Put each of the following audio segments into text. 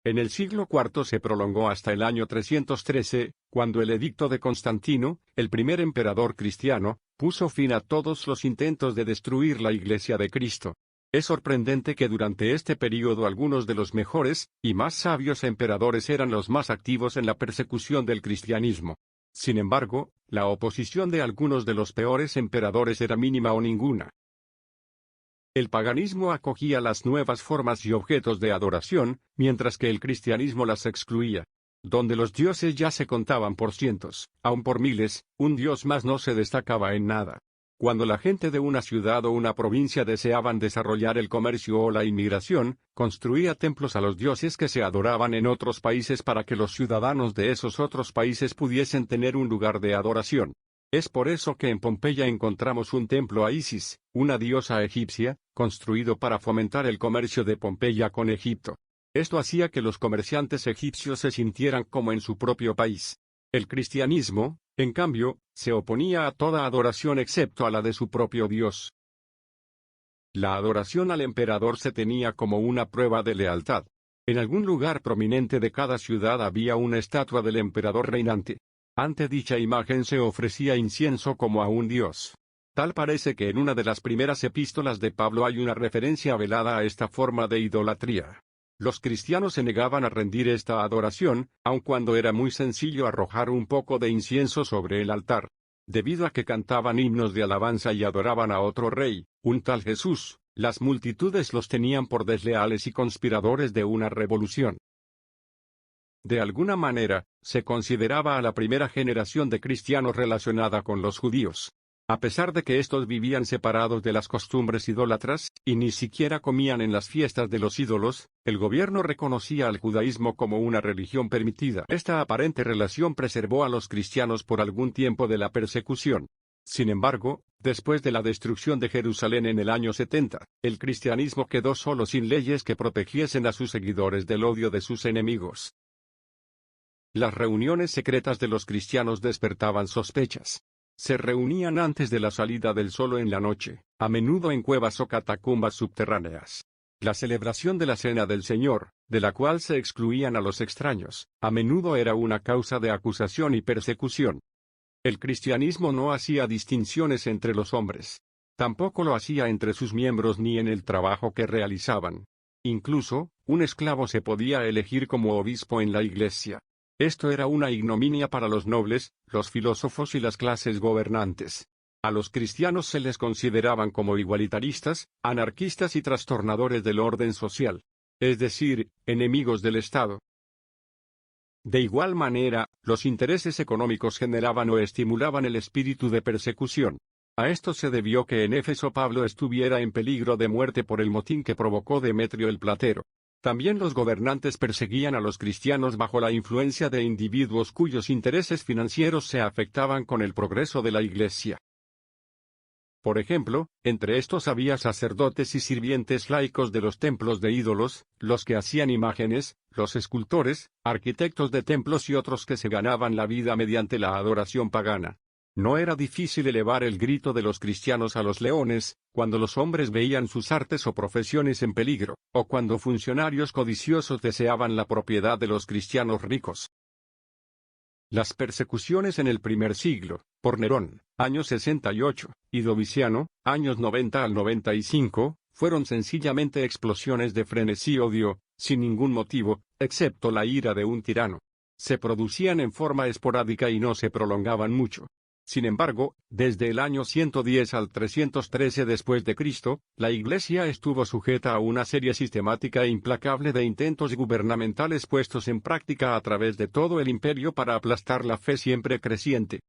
En el siglo IV se prolongó hasta el año 313, cuando el edicto de Constantino, el primer emperador cristiano, puso fin a todos los intentos de destruir la Iglesia de Cristo. Es sorprendente que durante este período algunos de los mejores y más sabios emperadores eran los más activos en la persecución del cristianismo. Sin embargo, la oposición de algunos de los peores emperadores era mínima o ninguna. El paganismo acogía las nuevas formas y objetos de adoración, mientras que el cristianismo las excluía. Donde los dioses ya se contaban por cientos, aun por miles, un dios más no se destacaba en nada. Cuando la gente de una ciudad o una provincia deseaban desarrollar el comercio o la inmigración, construía templos a los dioses que se adoraban en otros países para que los ciudadanos de esos otros países pudiesen tener un lugar de adoración. Es por eso que en Pompeya encontramos un templo a Isis, una diosa egipcia, construido para fomentar el comercio de Pompeya con Egipto. Esto hacía que los comerciantes egipcios se sintieran como en su propio país. El cristianismo, en cambio, se oponía a toda adoración excepto a la de su propio Dios. La adoración al emperador se tenía como una prueba de lealtad. En algún lugar prominente de cada ciudad había una estatua del emperador reinante. Ante dicha imagen se ofrecía incienso como a un dios. Tal parece que en una de las primeras epístolas de Pablo hay una referencia velada a esta forma de idolatría. Los cristianos se negaban a rendir esta adoración, aun cuando era muy sencillo arrojar un poco de incienso sobre el altar. Debido a que cantaban himnos de alabanza y adoraban a otro rey, un tal Jesús, las multitudes los tenían por desleales y conspiradores de una revolución. De alguna manera, se consideraba a la primera generación de cristianos relacionada con los judíos. A pesar de que estos vivían separados de las costumbres idólatras, y ni siquiera comían en las fiestas de los ídolos, el gobierno reconocía al judaísmo como una religión permitida. Esta aparente relación preservó a los cristianos por algún tiempo de la persecución. Sin embargo, después de la destrucción de Jerusalén en el año 70, el cristianismo quedó solo sin leyes que protegiesen a sus seguidores del odio de sus enemigos. Las reuniones secretas de los cristianos despertaban sospechas. Se reunían antes de la salida del sol en la noche, a menudo en cuevas o catacumbas subterráneas. La celebración de la Cena del Señor, de la cual se excluían a los extraños, a menudo era una causa de acusación y persecución. El cristianismo no hacía distinciones entre los hombres. Tampoco lo hacía entre sus miembros ni en el trabajo que realizaban. Incluso, un esclavo se podía elegir como obispo en la iglesia. Esto era una ignominia para los nobles, los filósofos y las clases gobernantes. A los cristianos se les consideraban como igualitaristas, anarquistas y trastornadores del orden social. Es decir, enemigos del Estado. De igual manera, los intereses económicos generaban o estimulaban el espíritu de persecución. A esto se debió que en Éfeso Pablo estuviera en peligro de muerte por el motín que provocó Demetrio el platero. También los gobernantes perseguían a los cristianos bajo la influencia de individuos cuyos intereses financieros se afectaban con el progreso de la Iglesia. Por ejemplo, entre estos había sacerdotes y sirvientes laicos de los templos de ídolos, los que hacían imágenes, los escultores, arquitectos de templos y otros que se ganaban la vida mediante la adoración pagana. No era difícil elevar el grito de los cristianos a los leones, cuando los hombres veían sus artes o profesiones en peligro, o cuando funcionarios codiciosos deseaban la propiedad de los cristianos ricos. Las persecuciones en el primer siglo, por Nerón, años 68, y Domiciano, años 90 al 95, fueron sencillamente explosiones de frenesí y odio, sin ningún motivo, excepto la ira de un tirano. Se producían en forma esporádica y no se prolongaban mucho. Sin embargo, desde el año 110 al 313 después de Cristo, la Iglesia estuvo sujeta a una serie sistemática e implacable de intentos gubernamentales puestos en práctica a través de todo el imperio para aplastar la fe siempre creciente.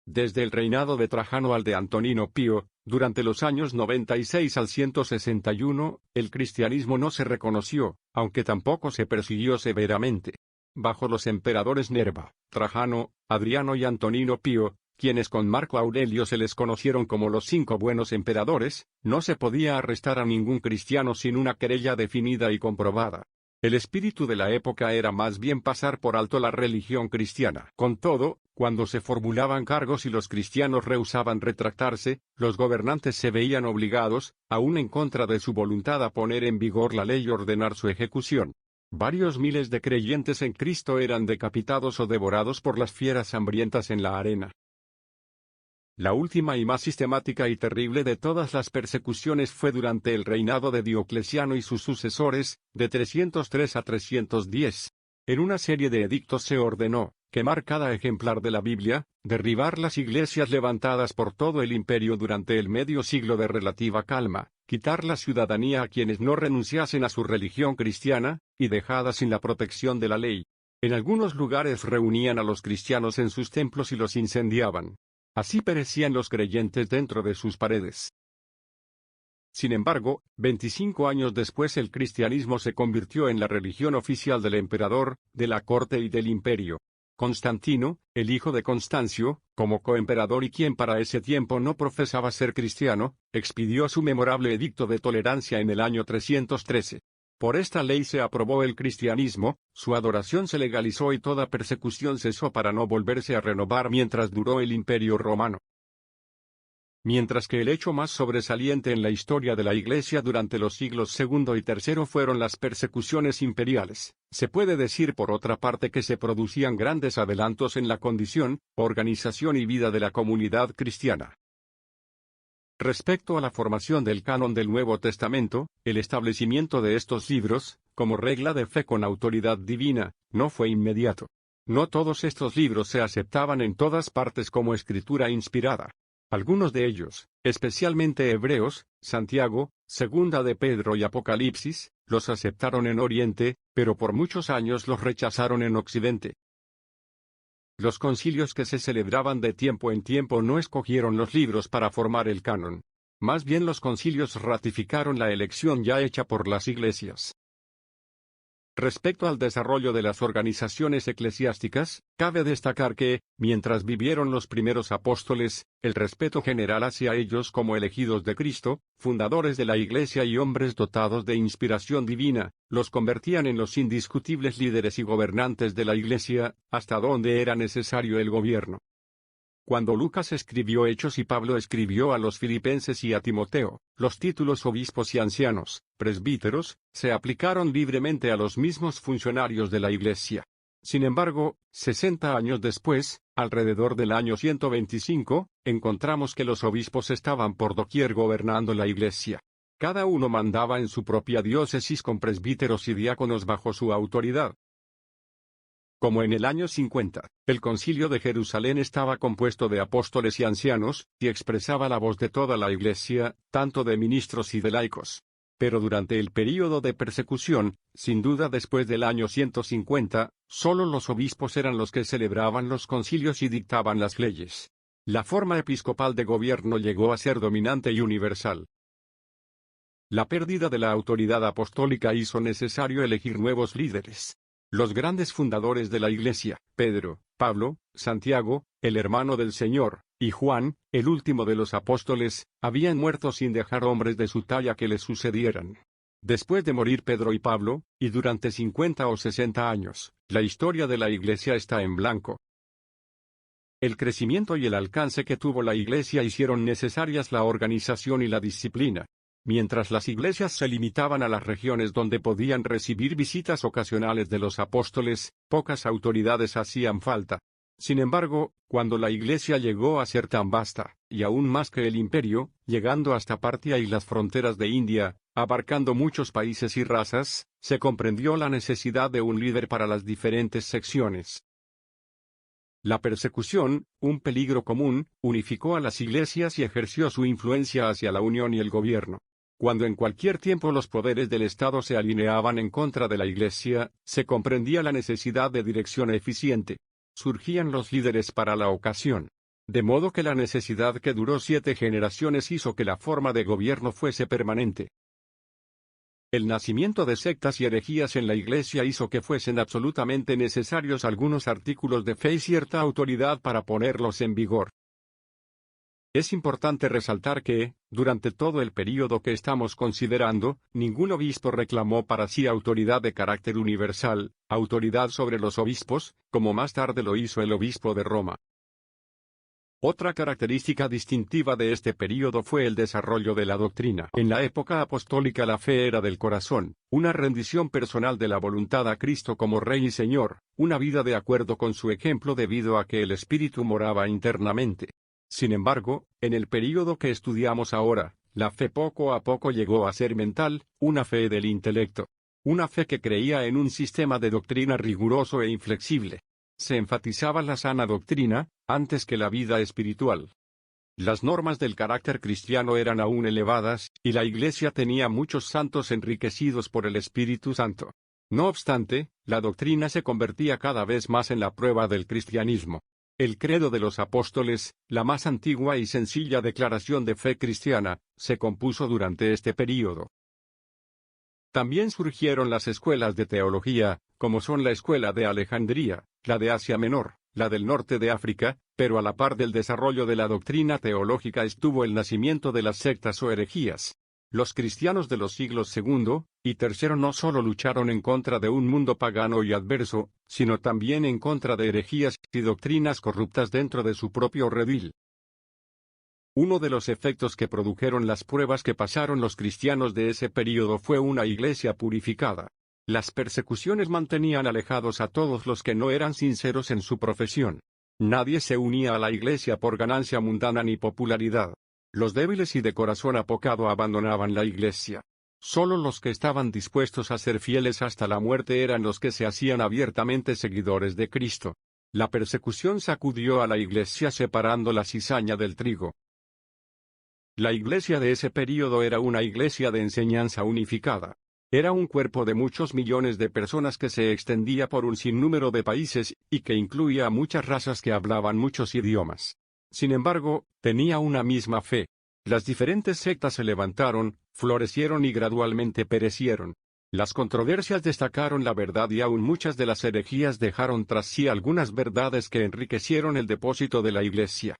Desde el reinado de Trajano al de Antonino Pío, durante los años 96 al 161, el cristianismo no se reconoció, aunque tampoco se persiguió severamente. Bajo los emperadores Nerva, Trajano, Adriano y Antonino Pío, quienes con Marco Aurelio se les conocieron como los 5 buenos emperadores, no se podía arrestar a ningún cristiano sin una querella definida y comprobada. El espíritu de la época era más bien pasar por alto la religión cristiana. Con todo, cuando se formulaban cargos y los cristianos rehusaban retractarse, los gobernantes se veían obligados, aún en contra de su voluntad, a poner en vigor la ley y ordenar su ejecución. Varios miles de creyentes en Cristo eran decapitados o devorados por las fieras hambrientas en la arena. La última y más sistemática y terrible de todas las persecuciones fue durante el reinado de Diocleciano y sus sucesores, de 303 a 310. En una serie de edictos se ordenó quemar cada ejemplar de la Biblia, derribar las iglesias levantadas por todo el imperio durante el medio siglo de relativa calma, quitar la ciudadanía a quienes no renunciasen a su religión cristiana, y dejada sin la protección de la ley. En algunos lugares reunían a los cristianos en sus templos y los incendiaban. Así perecían los creyentes dentro de sus paredes. Sin embargo, 25 años después el cristianismo se convirtió en la religión oficial del emperador, de la corte y del imperio. Constantino, el hijo de Constancio, como coemperador y quien para ese tiempo no profesaba ser cristiano, expidió su memorable edicto de tolerancia en el año 313. Por esta ley se aprobó el cristianismo, su adoración se legalizó y toda persecución cesó para no volverse a renovar mientras duró el Imperio Romano. Mientras que el hecho más sobresaliente en la historia de la Iglesia durante los siglos II y III fueron las persecuciones imperiales, se puede decir por otra parte que se producían grandes adelantos en la condición, organización y vida de la comunidad cristiana. Respecto a la formación del canon del Nuevo Testamento, el establecimiento de estos libros, como regla de fe con autoridad divina, no fue inmediato. No todos estos libros se aceptaban en todas partes como escritura inspirada. Algunos de ellos, especialmente Hebreos, Santiago, Segunda de Pedro y Apocalipsis, los aceptaron en Oriente, pero por muchos años los rechazaron en Occidente. Los concilios que se celebraban de tiempo en tiempo no escogieron los libros para formar el canon. Más bien los concilios ratificaron la elección ya hecha por las iglesias. Respecto al desarrollo de las organizaciones eclesiásticas, cabe destacar que, mientras vivieron los primeros apóstoles, el respeto general hacia ellos como elegidos de Cristo, fundadores de la Iglesia y hombres dotados de inspiración divina, los convertían en los indiscutibles líderes y gobernantes de la Iglesia, hasta donde era necesario el gobierno. Cuando Lucas escribió Hechos y Pablo escribió a los filipenses y a Timoteo, los títulos obispos y ancianos, presbíteros, se aplicaron libremente a los mismos funcionarios de la Iglesia. Sin embargo, 60 años después, alrededor del año 125, encontramos que los obispos estaban por doquier gobernando la Iglesia. Cada uno mandaba en su propia diócesis con presbíteros y diáconos bajo su autoridad. Como en el año 50, el Concilio de Jerusalén estaba compuesto de apóstoles y ancianos, y expresaba la voz de toda la Iglesia, tanto de ministros y de laicos. Pero durante el período de persecución, sin duda después del año 150, solo los obispos eran los que celebraban los concilios y dictaban las leyes. La forma episcopal de gobierno llegó a ser dominante y universal. La pérdida de la autoridad apostólica hizo necesario elegir nuevos líderes. Los grandes fundadores de la Iglesia, Pedro, Pablo, Santiago, el hermano del Señor, y Juan, el último de los apóstoles, habían muerto sin dejar hombres de su talla que les sucedieran. Después de morir Pedro y Pablo, y durante 50 o 60 años, la historia de la Iglesia está en blanco. El crecimiento y el alcance que tuvo la Iglesia hicieron necesarias la organización y la disciplina. Mientras las iglesias se limitaban a las regiones donde podían recibir visitas ocasionales de los apóstoles, pocas autoridades hacían falta. Sin embargo, cuando la Iglesia llegó a ser tan vasta, y aún más que el imperio, llegando hasta Partia y las fronteras de India, abarcando muchos países y razas, se comprendió la necesidad de un líder para las diferentes secciones. La persecución, un peligro común, unificó a las iglesias y ejerció su influencia hacia la unión y el gobierno. Cuando en cualquier tiempo los poderes del Estado se alineaban en contra de la Iglesia, se comprendía la necesidad de dirección eficiente. Surgían los líderes para la ocasión. De modo que la necesidad que duró 7 generaciones hizo que la forma de gobierno fuese permanente. El nacimiento de sectas y herejías en la Iglesia hizo que fuesen absolutamente necesarios algunos artículos de fe y cierta autoridad para ponerlos en vigor. Es importante resaltar que, durante todo el período que estamos considerando, ningún obispo reclamó para sí autoridad de carácter universal, autoridad sobre los obispos, como más tarde lo hizo el obispo de Roma. Otra característica distintiva de este período fue el desarrollo de la doctrina. En la época apostólica la fe era del corazón, una rendición personal de la voluntad a Cristo como Rey y Señor, una vida de acuerdo con su ejemplo debido a que el Espíritu moraba internamente. Sin embargo, en el período que estudiamos ahora, la fe poco a poco llegó a ser mental, una fe del intelecto. Una fe que creía en un sistema de doctrina riguroso e inflexible. Se enfatizaba la sana doctrina, antes que la vida espiritual. Las normas del carácter cristiano eran aún elevadas, y la Iglesia tenía muchos santos enriquecidos por el Espíritu Santo. No obstante, la doctrina se convertía cada vez más en la prueba del cristianismo. El credo de los apóstoles, la más antigua y sencilla declaración de fe cristiana, se compuso durante este período. También surgieron las escuelas de teología, como son la escuela de Alejandría, la de Asia Menor, la del norte de África, pero a la par del desarrollo de la doctrina teológica estuvo el nacimiento de las sectas o herejías. Los cristianos de los siglos II y III no solo lucharon en contra de un mundo pagano y adverso, sino también en contra de herejías y doctrinas corruptas dentro de su propio redil. Uno de los efectos que produjeron las pruebas que pasaron los cristianos de ese período fue una iglesia purificada. Las persecuciones mantenían alejados a todos los que no eran sinceros en su profesión. Nadie se unía a la iglesia por ganancia mundana ni popularidad. Los débiles y de corazón apocado abandonaban la iglesia. Solo los que estaban dispuestos a ser fieles hasta la muerte eran los que se hacían abiertamente seguidores de Cristo. La persecución sacudió a la iglesia separando la cizaña del trigo. La iglesia de ese período era una iglesia de enseñanza unificada. Era un cuerpo de muchos millones de personas que se extendía por un sinnúmero de países, y que incluía a muchas razas que hablaban muchos idiomas. Sin embargo, tenía una misma fe. Las diferentes sectas se levantaron, florecieron y gradualmente perecieron. Las controversias destacaron la verdad y aún muchas de las herejías dejaron tras sí algunas verdades que enriquecieron el depósito de la iglesia.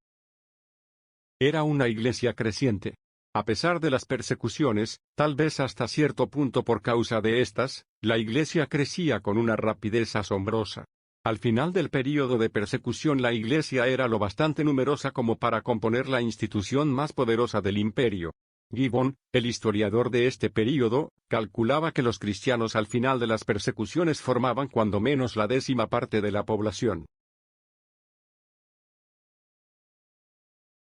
Era una iglesia creciente. A pesar de las persecuciones, tal vez hasta cierto punto por causa de estas, la iglesia crecía con una rapidez asombrosa. Al final del período de persecución la iglesia era lo bastante numerosa como para componer la institución más poderosa del imperio. Gibbon, el historiador de este período, calculaba que los cristianos al final de las persecuciones formaban cuando menos la 10ª parte de la población.